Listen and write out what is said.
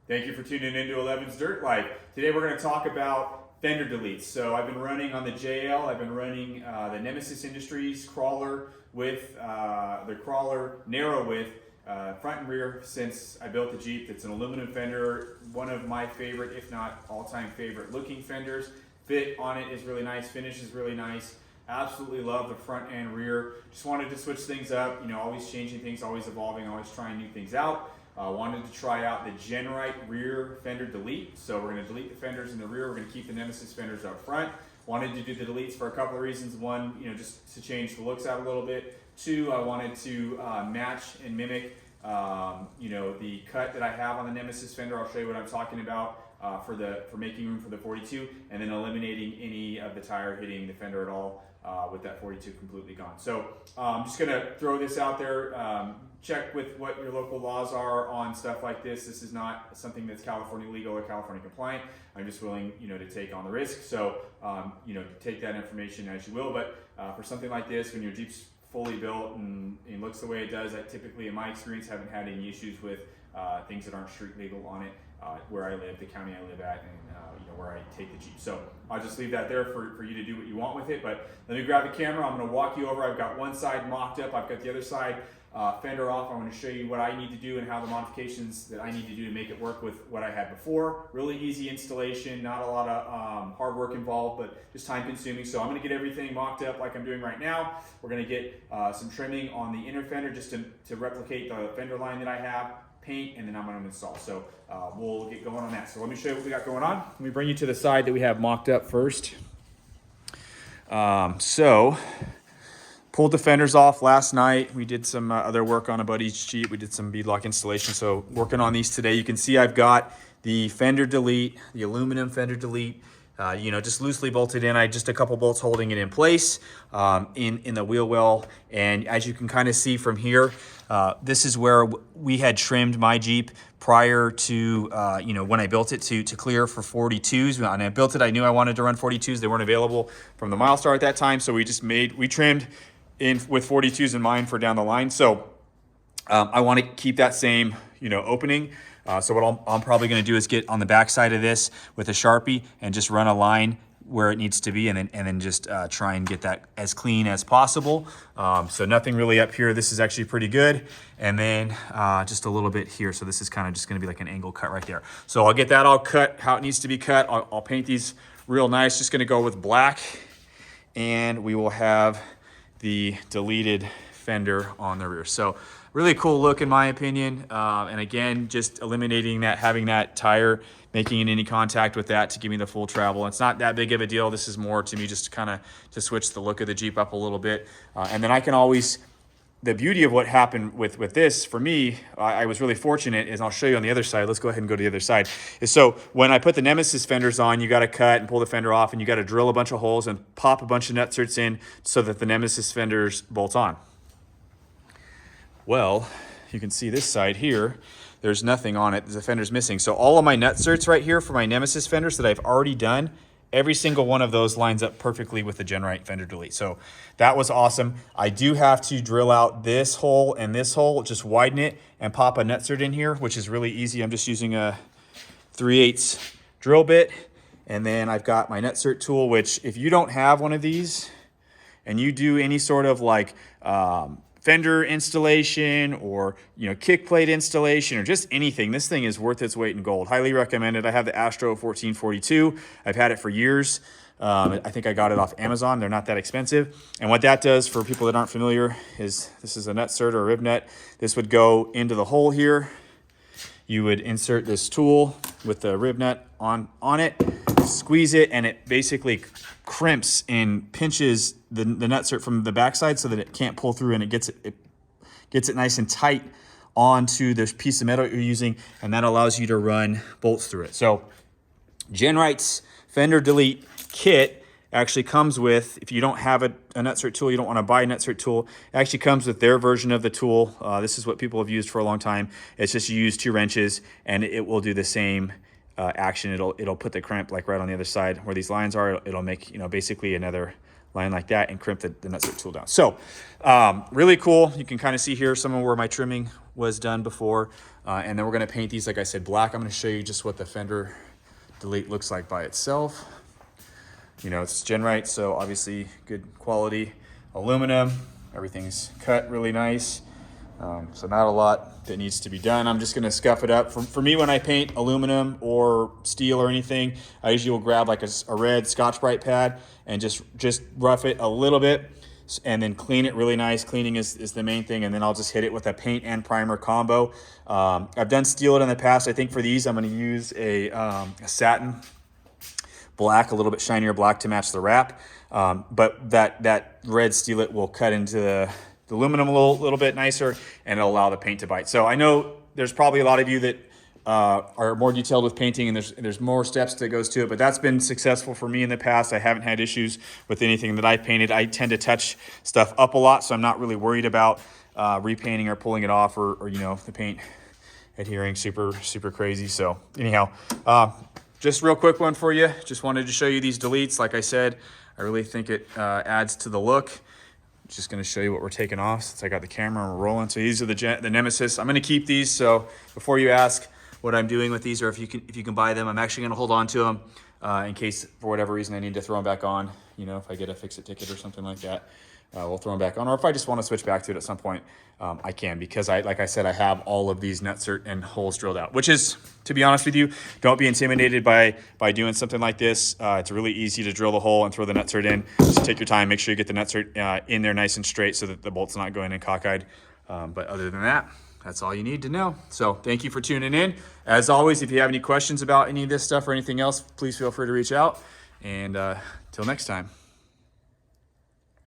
Thank you for tuning into 11's Dirt Life. Today we're going to talk about fender deletes. So I've been running on the JL, I've been running the Nemesis Industries crawler with the crawler narrow width front and rear since I built the Jeep. It's an aluminum fender, one of my favorite, if not all-time favorite looking fenders. Fit on it is really nice, finish is really nice. Absolutely love the front and rear. Just wanted to switch things up, you know, always changing things, always evolving, always trying new things out. Wanted to try out the Genright rear fender delete. So we're going to delete the fenders in the rear. We're going to keep the Nemesis fenders up front. Wanted to do the deletes for a couple of reasons. One, you know, just to change the looks out a little bit. Two, I wanted to match and mimic, you know, the cut that I have on the Nemesis fender. I'll show you what I'm talking about for making room for the 42, and then eliminating any of the tire hitting the fender at all with that 42 completely gone. So I'm just going to throw this out there. Check with what your local laws are on stuff like this. This is not something that's California legal or California compliant. I'm just willing, you know, to take on the risk. So, you know, take that information as you will. But for something like this, when your Jeep's fully built and looks the way it does, I typically, in my experience, haven't had any issues with things that aren't street legal on it, where I live, the county I live at, and you know, where I take the Jeep. So I'll just leave that there for you to do what you want with it. But let me grab the camera. I'm going to walk you over. I've got one side mocked up. I've got the other side fender off. I'm going to show you what I need to do and how the modifications that I need to do to make it work with what I had before. Really easy installation, not a lot of hard work involved, but just time consuming. So I'm going to get everything mocked up like I'm doing right now. We're going to get some trimming on the inner fender just to replicate the fender line that I have, paint, and then I'm going to install. So we'll get going on that. So let me show you what we got going on. Let me bring you to the side that we have mocked up first. Pulled the fenders off last night. We did some other work on a buddy's Jeep. We did some beadlock installation. So working on these today. You can see I've got the fender delete, the aluminum fender delete, you know, just loosely bolted in. I just a couple bolts holding it in place in the wheel well. And as you can kind of see from here, this is where we had trimmed my Jeep prior to, you know, when I built it to clear for 42s. When I built it, I knew I wanted to run 42s. They weren't available from the Milestar at that time. So we trimmed in with 42s in mind for down the line. So I want to keep that same, you know, opening. So what I'm probably going to do is get on the back side of this with a Sharpie and just run a line where it needs to be, and then just try and get that as clean as possible. So nothing really up here. This is actually pretty good. And then just a little bit here. So this is kind of just going to be like an angle cut right there. So I'll get that all cut how it needs to be cut. I'll paint these real nice. Just going to go with black, and we will have the deleted fender on the rear. So really cool look in my opinion. And again, just eliminating that, having that tire making any contact with that to give me the full travel. It's not that big of a deal. This is more to me just kind of to switch the look of the Jeep up a little bit. And then I can always, the beauty of what happened with this, for me, I was really fortunate, is I'll show you on the other side. Let's go ahead and go to the other side. Is so when I put the Nemesis fenders on, you got to cut and pull the fender off, and you got to drill a bunch of holes and pop a bunch of nutserts in so that the Nemesis fenders bolt on. Well, you can see this side here, there's nothing on it. The fender's missing. So all of my nutserts right here for my Nemesis fenders that I've already done, every single one of those lines up perfectly with the Genright fender delete. So that was awesome. I do have to drill out this hole and this hole, just widen it and pop a nutsert in here, which is really easy. I'm just using a 3/8 drill bit. And then I've got my nutsert tool, which if you don't have one of these and you do any sort of like fender installation or, you know, kick plate installation or just anything, this thing is worth its weight in gold. Highly recommended. I have the Astro 1442. I've had it for years. I think I got it off Amazon. They're not that expensive. And what that does for people that aren't familiar is this is a nutsert or a rib nut. This would go into the hole here. You would insert this tool with the rib nut on it, squeeze it, and it basically crimps and pinches the nutsert from the backside so that it can't pull through, and it gets it nice and tight onto this piece of metal you're using, and that allows you to run bolts through it. So Genright's fender delete kit actually comes with, if you don't have a nutsert tool, you don't want to buy a nutsert tool, it actually comes with their version of the tool. This is what people have used for a long time. It's just you use 2 wrenches and it will do the same action. It'll put the crimp like right on the other side where these lines are. It'll make, you know, basically another line like that and crimp the nutsert tool down. So really cool. You can kind of see here some of where my trimming was done before. And then we're gonna paint these, like I said, black. I'm gonna show you just what the Fender Delete looks like by itself. You know, it's Genright, so obviously good quality aluminum. Everything's cut really nice. So not a lot that needs to be done. I'm just gonna scuff it up. For me, when I paint aluminum or steel or anything, I usually will grab like a red Scotch-Brite pad and just rough it a little bit and then clean it really nice. Cleaning is the main thing, and then I'll just hit it with a paint and primer combo. I've done steel it in the past. I think for these, I'm gonna use a satin black, a little bit shinier black to match the wrap. But that red steel it will cut into the aluminum a little bit nicer, and it'll allow the paint to bite. So I know there's probably a lot of you that are more detailed with painting, and there's more steps that goes to it, but that's been successful for me in the past. I haven't had issues with anything that I painted. I tend to touch stuff up a lot, so I'm not really worried about repainting or pulling it off, or you know, the paint adhering super crazy. So anyhow, just real quick one for you. Just wanted to show you these deletes. Like I said, I really think it adds to the look. Just going to show you what we're taking off since I got the camera and we're rolling. So these are the Nemesis. I'm going to keep these. So before you ask what I'm doing with these, or if you can buy them, I'm actually going to hold on to them in case for whatever reason I need to throw them back on. You know, if I get a fix-it ticket or something like that, we'll throw them back on. Or if I just want to switch back to it at some point, I can, because like I said, I have all of these nuts and holes drilled out, which is, to be honest with you, don't be intimidated by doing something like this. It's really easy to drill the hole and throw the nutsert in. Just take your time, make sure you get the nutsert in there nice and straight so that the bolt's not going in cockeyed. But other than that, that's all you need to know. So thank you for tuning in. As always, if you have any questions about any of this stuff or anything else, please feel free to reach out. And till next time.